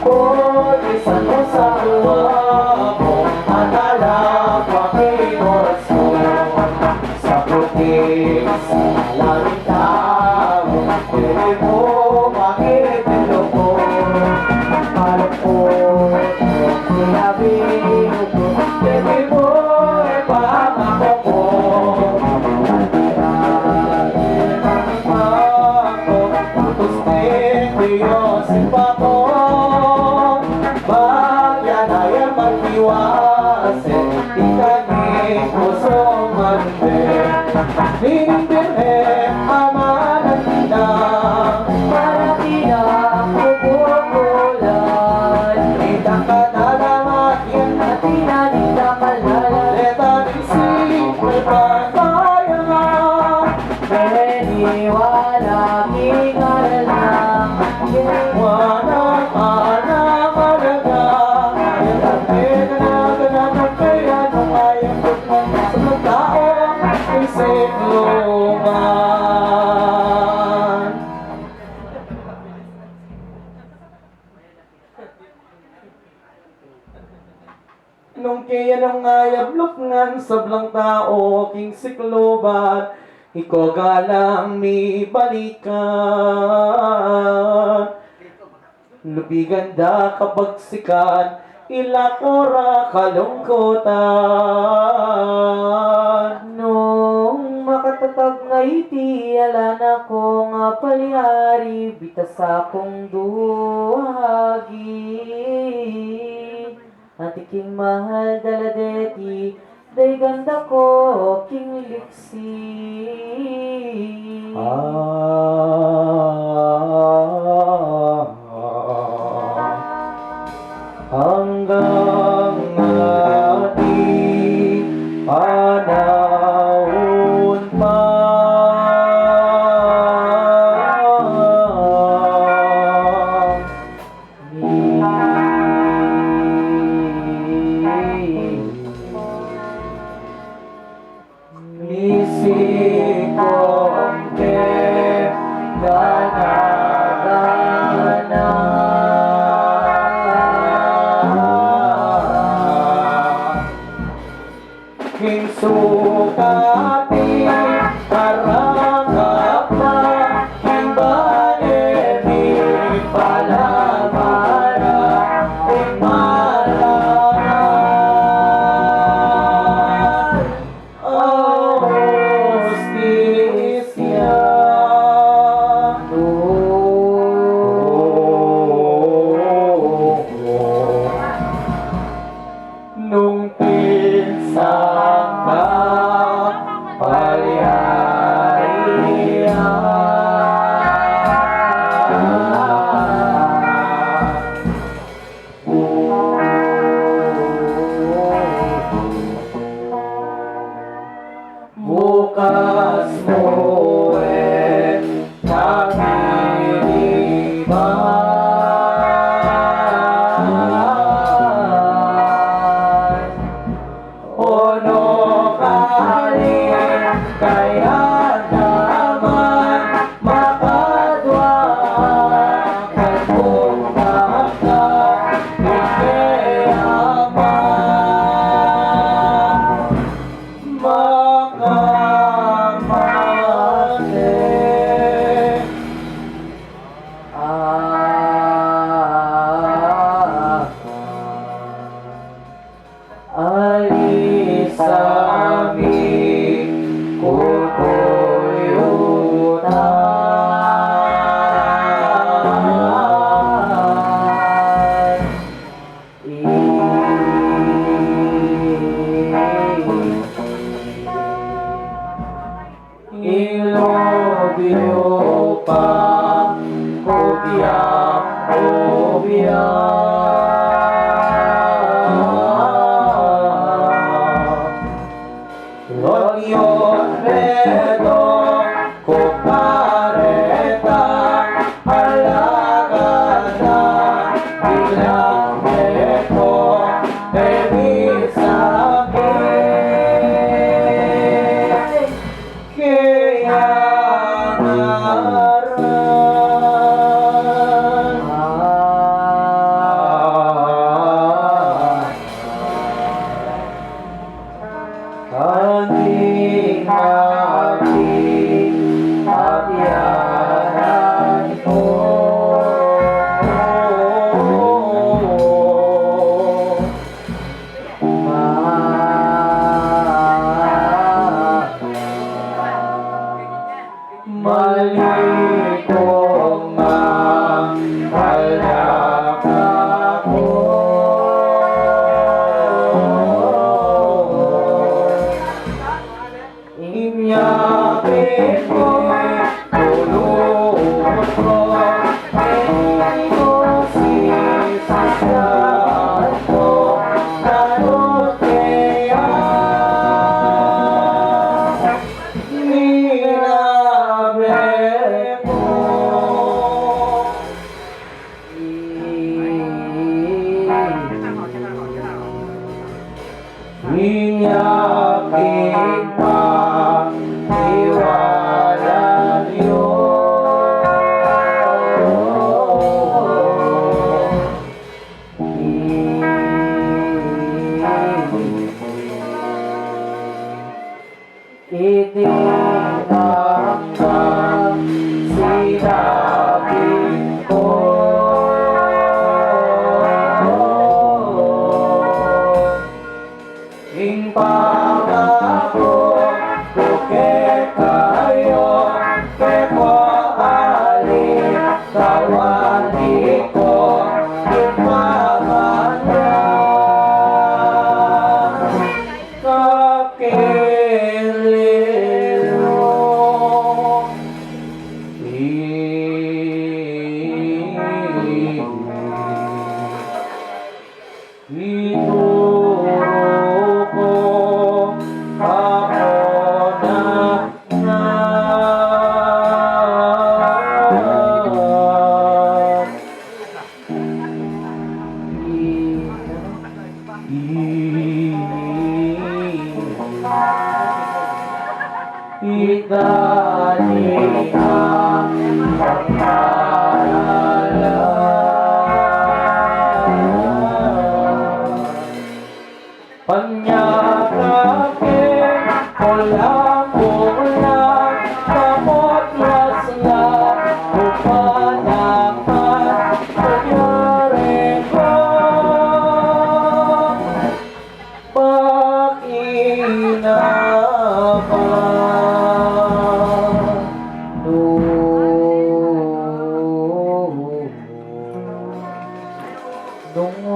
Isa mo sa uwa mo at alam aking oras mo sa puting sa langit tao. Pwede mo makitilo ko malungkot kung sinabi ko. Pwede mo ipangako ko putos din Diyos ipapo bagyan ay magdiwasin di kanyang puso mande nindirin amanan na para pinakumukulan tidak ka na naman yan na tinanitakalala letanin simple pagbayan meniwala kingal lang wanang anak malaga kaya tabi ganag kaya nung ayang bukman sa mga taong isip luman. Nung kaya nang ayablok ngan sa blang tao king sikloban iko galang mi balikan lubiganda kabagsikan ilakora kalungkutan Nung makatatag nga iti alan ako nga palihari bitas akong duhagi atiking mahal daladeti day ganda ko king liksi hanggang ating panahon pa nisikong ke gana-gana king sukati karangap na king banemi palamara king malaman hostisya nung pinsang ka bukas mo nakiliban ono kali kaya naman makadwa kagpunta ka ikayaman makamate alisami kukuyutan ilobyo pa obya Lorion redo kupareta alaga na bilang reto ebisake kaya ngaran Iyakin pa iwanan itinakang sinabi ko ing pangako buke kayo kepo alin kawani ko imamanya kakililo Ito ko ako na Itali ang pangalan Panyakapin ulang-ulang Kamot laslang Upanapan Panyari ko Pakinapan Nung